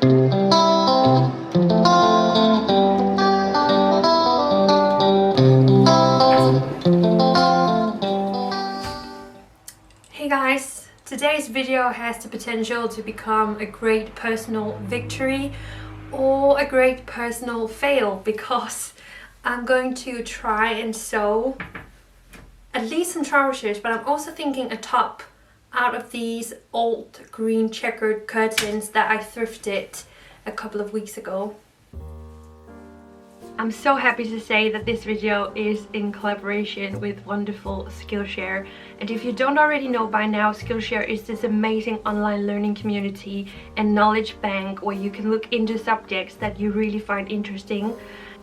Hey guys, today's video has the potential to become a great personal victory or a great personal fail, because I'm going to try and sew at least some trousers, but I'm also thinking a top out of these old green checkered curtains that I thrifted a couple of weeks ago. I'm so happy to say that this video is in collaboration with wonderful Skillshare. And if you don't already know by now, Skillshare is this amazing online learning community and knowledge bank where you can look into subjects that you really find interesting.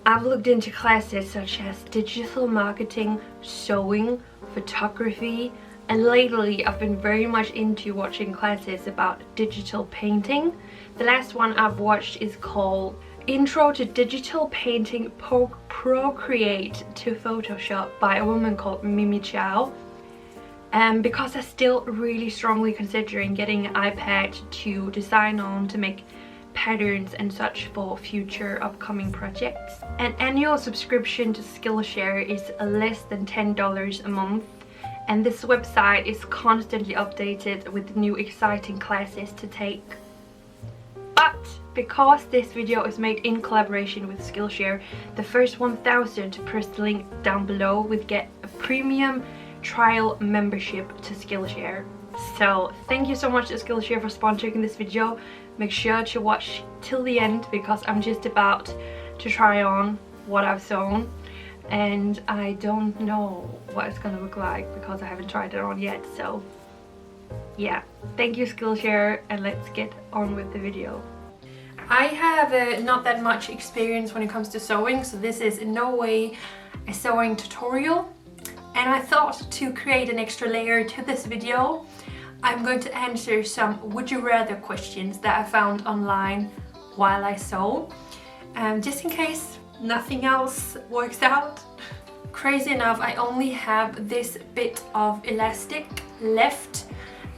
I've looked into classes such as digital marketing, sewing, photography, and lately I've been very much into watching classes about digital painting. The last one I've watched is called Intro to Digital Painting Procreate to Photoshop by a woman called Mimi Chow. Because I'm still really strongly considering getting an iPad to design on, to make patterns and such for future upcoming projects. An annual subscription to Skillshare is less than $10 a month, and this website is constantly updated with new exciting classes to take. But because this video is made in collaboration with Skillshare, the first 1,000 to press the link down below would get a premium trial membership to Skillshare. So thank you so much to Skillshare for sponsoring this video. Make sure to watch till the end because I'm just about to try on what I've sewn, and I don't know what it's gonna look like because I haven't tried it on yet. So yeah, thank you Skillshare, and let's get on with the video. I have not that much experience when it comes to sewing, so this is in no way a sewing tutorial, and I thought to create an extra layer to this video, I'm going to answer some would you rather questions that I found online while I sew, just in case nothing else works out. Crazy enough, I only have this bit of elastic left,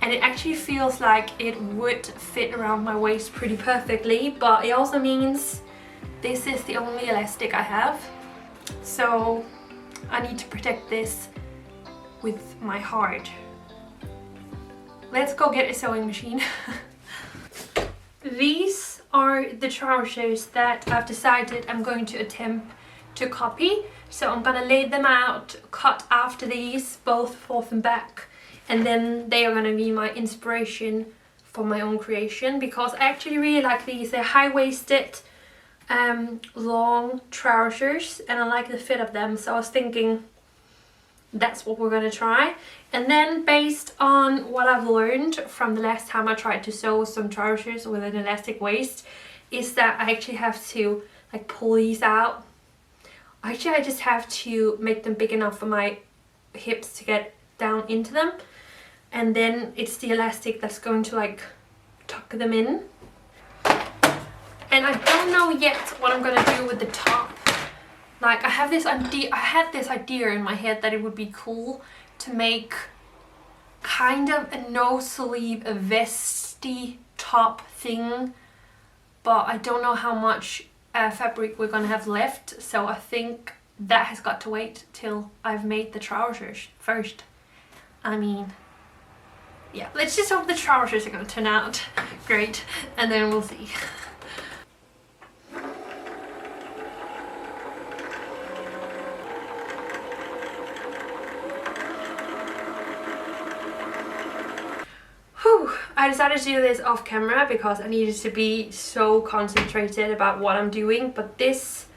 and it actually feels like it would fit around my waist pretty perfectly, but it also means this is the only elastic I have, so I need to protect this with my heart. Let's go get a sewing machine. These are the trousers that I've decided I'm going to attempt to copy. So I'm gonna lay them out, cut after these, both forth and back. And then they are gonna be my inspiration for my own creation, because I actually really like these. They're high-waisted, long trousers, and I like the fit of them. So I was thinking that's what we're gonna try. And then based on what I've learned from the last time I tried to sew some trousers with an elastic waist, is that I actually have to like pull these out. Actually, I just have to make them big enough for my hips to get down into them, and then it's the elastic that's going to like tuck them in. And I don't know yet what I'm gonna do with the top. Like I had this idea in my head that it would be cool to make kind of a no sleeve, a vesty top thing, but I don't know how much fabric we're gonna have left, so I think that has got to wait till I've made the trousers first. I mean, yeah, let's just hope the trousers are gonna turn out great, and then we'll see. I decided to do this off camera because I needed to be so concentrated about what I'm doing, but this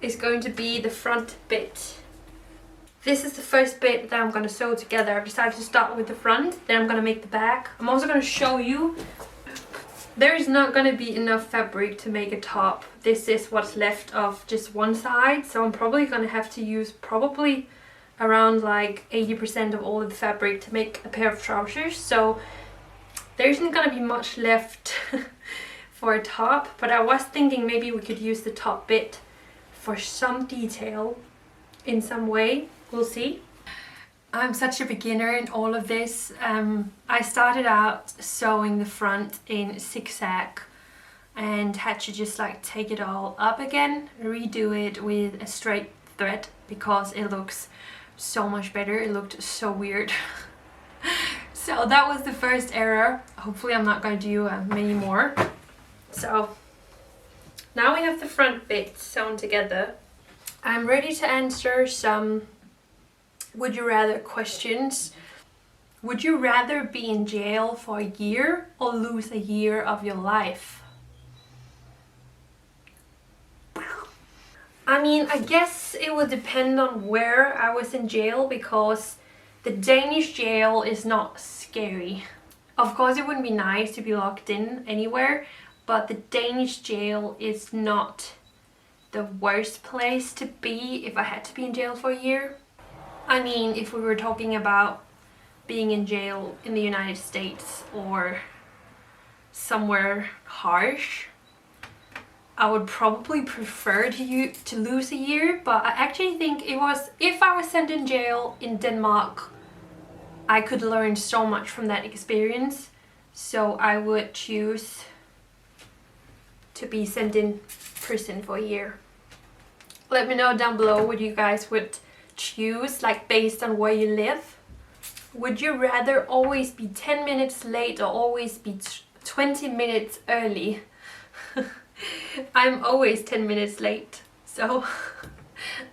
is going to be the front bit. This is the first bit that I'm going to sew together. I've decided to start with the front, then I'm going to make the back. I'm also going to show you there is not going to be enough fabric to make a top. This is what's left of just one side, so I'm probably going to have to use probably around like 80% of all of the fabric to make a pair of trousers. So there isn't going to be much left for a top, but I was thinking maybe we could use the top bit for some detail in some way. We'll see. I'm such a beginner in all of this. I started out sewing the front in zigzag and had to just like take it all up again, redo it with a straight thread because it looks so much better. It looked so weird. So that was the first error. Hopefully I'm not going to do many more. So now we have the front bit sewn together. I'm ready to answer some would you rather questions. Would you rather be in jail for a year or lose a year of your life? I mean, I guess it would depend on where I was in jail, because the Danish jail is not scary. Of course, it wouldn't be nice to be locked in anywhere, but the Danish jail is not the worst place to be if I had to be in jail for a year. I mean, if we were talking about being in jail in the United States or somewhere harsh, I would probably prefer to lose a year, but I actually think it was, if I was sent in jail in Denmark, I could learn so much from that experience, so I would choose to be sent in prison for a year. Let me know down below what you guys would choose, like based on where you live. Would you rather always be 10 minutes late or always be 20 minutes early? I'm always 10 minutes late, so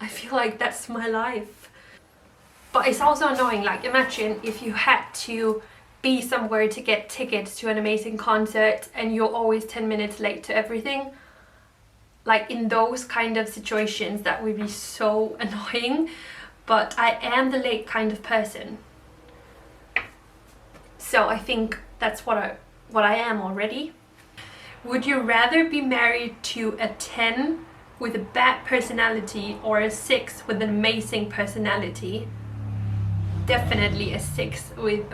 I feel like that's my life. But it's also annoying, like imagine if you had to be somewhere to get tickets to an amazing concert and you're always 10 minutes late to everything. Like in those kind of situations, that would be so annoying. But I am the late kind of person, so I think that's what I am already. Would you rather be married to a 10 with a bad personality or a 6 with an amazing personality? Definitely a 6 with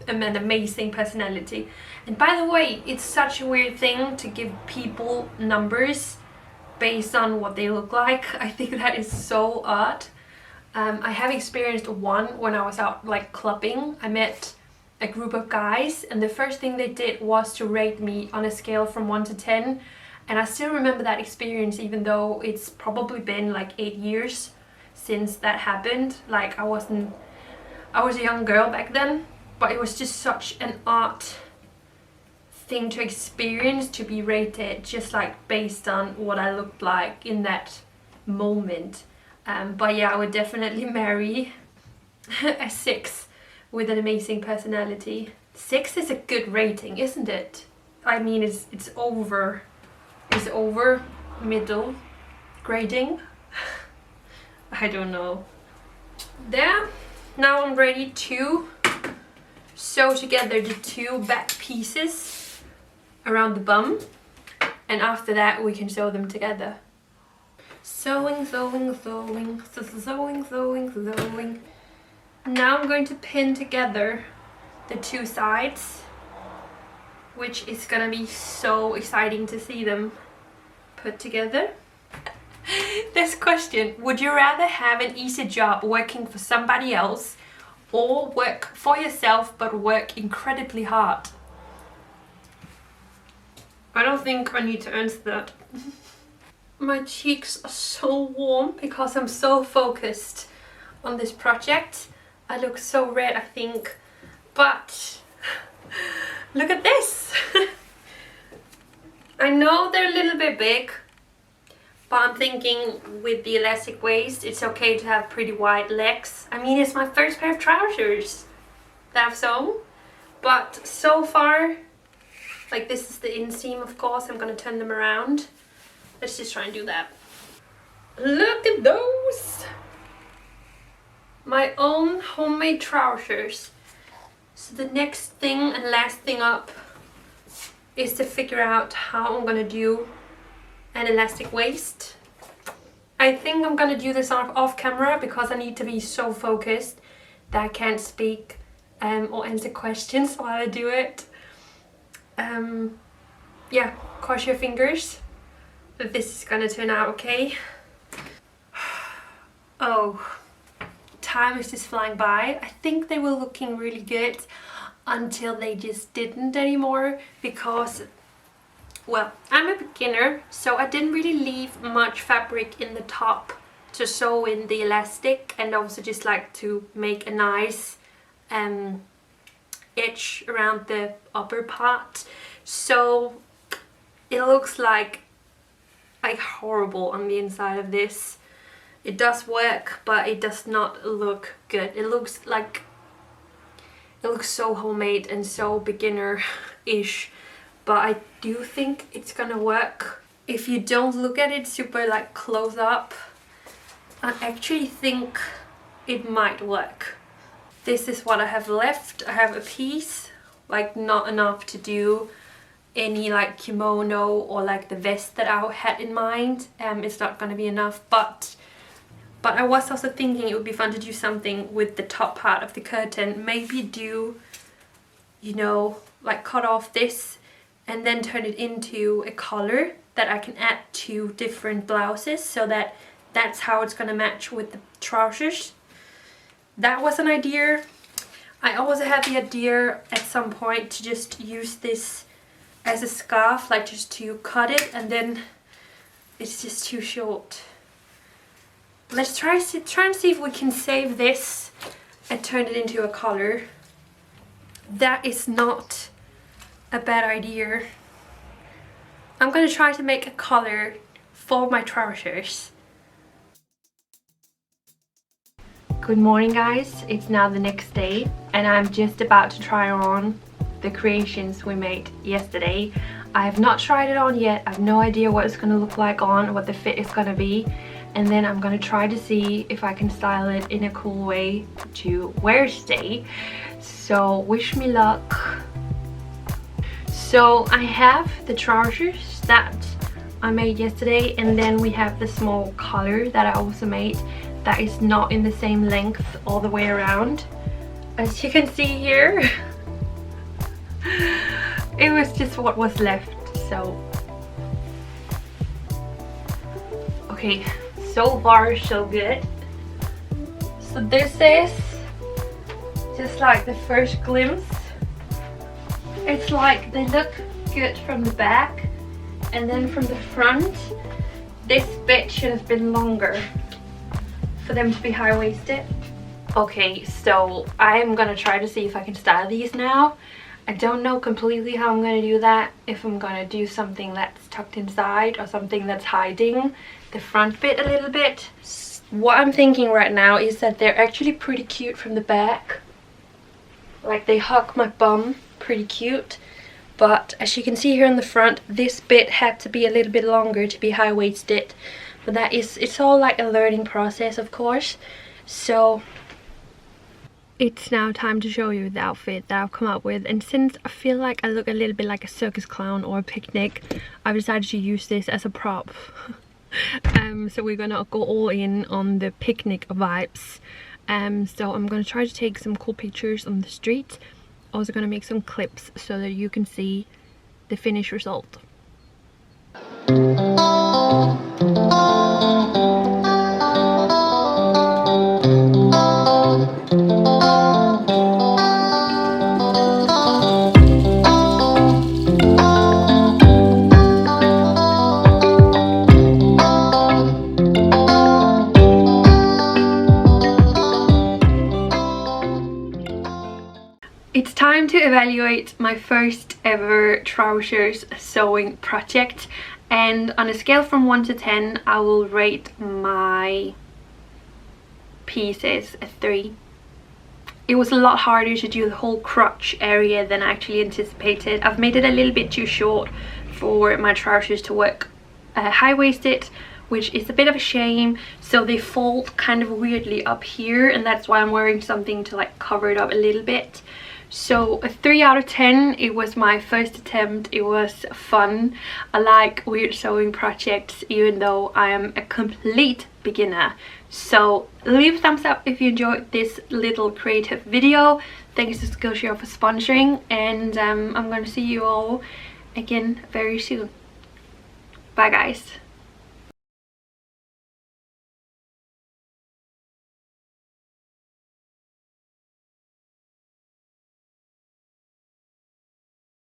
an amazing personality. And by the way, it's such a weird thing to give people numbers based on what they look like. I think that is so odd. I have experienced one when I was out like clubbing. I met a group of guys and the first thing they did was to rate me on a scale from 1 to 10, and I still remember that experience even though it's probably been like 8 years since that happened. Like I was a young girl back then, but it was just such an odd thing to experience, to be rated just like based on what I looked like in that moment. But yeah, I would definitely marry a 6 with an amazing personality. 6 is a good rating, isn't it? I mean, it's over middle grading. I don't know. There. Now I'm ready to sew together the 2 back pieces around the bum, and after that we can sew them together. Sewing, sewing, sewing, sewing, sewing, sewing. Now I'm going to pin together the 2 sides, which is gonna be so exciting to see them put together. This question: would you rather have an easy job working for somebody else or work for yourself but work incredibly hard? I don't think I need to answer that. My cheeks are so warm because I'm so focused on this project. I look so red, I think, but look at this. I know they're a little bit big, but I'm thinking with the elastic waist it's okay to have pretty wide legs. I mean, it's my first pair of trousers that I've sewn, but so far, like this is the inseam, of course. I'm gonna turn them around. Let's just try and do that. Look at those! My own homemade trousers. So the next thing and last thing up is to figure out how I'm gonna do an elastic waist. I think I'm gonna do this off camera because I need to be so focused that I can't speak or answer questions while I do it. Yeah, cross your fingers that this is gonna turn out okay. Oh, time is just flying by. I think they were looking really good until they just didn't anymore, because well, I'm a beginner, so I didn't really leave much fabric in the top to sew in the elastic, and also just like to make a nice edge around the upper part. So it looks like horrible on the inside of this. It does work, but it does not look good. It looks so homemade and so beginner-ish, but I do think it's gonna work. If you don't look at it super like close up, I actually think it might work. This is what I have left. I have a piece, like not enough to do any like kimono or like the vest that I had in mind. It's not gonna be enough, but I was also thinking it would be fun to do something with the top part of the curtain. Maybe do, you know, like cut off this and then turn it into a collar that I can add to different blouses, so that that's how it's gonna match with the trousers. That was an idea. I also had the idea at some point to just use this as a scarf, like just to cut it, and then it's just too short. Let's try and see if we can save this and turn it into a collar. That is not a bad idea. I'm gonna try to make a collar for my trousers. Good morning guys, it's now the next day and I'm just about to try on the creations we made yesterday. I have not tried it on yet. I have no idea what it's gonna look like on, what the fit is gonna be. And then I'm gonna try to see if I can style it in a cool way to wear today. So wish me luck. So I have the trousers that I made yesterday, and then we have the small collar that I also made that is not in the same length all the way around. As you can see here, it was just what was left. So okay, so far so good. So this is just like the first glimpse. It's like they look good from the back, and then from the front this bit should have been longer for them to be high-waisted. Okay, so I'm gonna try to see if I can style these now. I don't know completely how I'm gonna do that, if I'm gonna do something that's tucked inside or something that's hiding the front bit a little bit. What I'm thinking right now is that they're actually pretty cute from the back. Like they hug my bum, pretty cute. But as you can see here on the front, this bit had to be a little bit longer to be high-waisted. But that is, it's all like a learning process, of course. So it's now time to show you the outfit that I've come up with, and since I feel like I look a little bit like a circus clown or a picnic, I've decided to use this as a prop. So we're gonna go all in on the picnic vibes. So I'm gonna try to take some cool pictures on the street. Also gonna make some clips so that you can see the finished result. It's time to evaluate my first ever trousers sewing project, and on a scale from 1 to 10 I will rate my pieces a 3. It was a lot harder to do the whole crotch area than I actually anticipated. I've made it a little bit too short for my trousers to work high-waisted, which is a bit of a shame, so they fold kind of weirdly up here, and that's why I'm wearing something to like cover it up a little bit. So a 3 out of 10. It was my first attempt. It was fun. I like weird sewing projects even though I am a complete beginner. So leave a thumbs up if you enjoyed this little creative video. Thanks to Skillshare for sponsoring, and I'm going to see you all again very soon. Bye guys.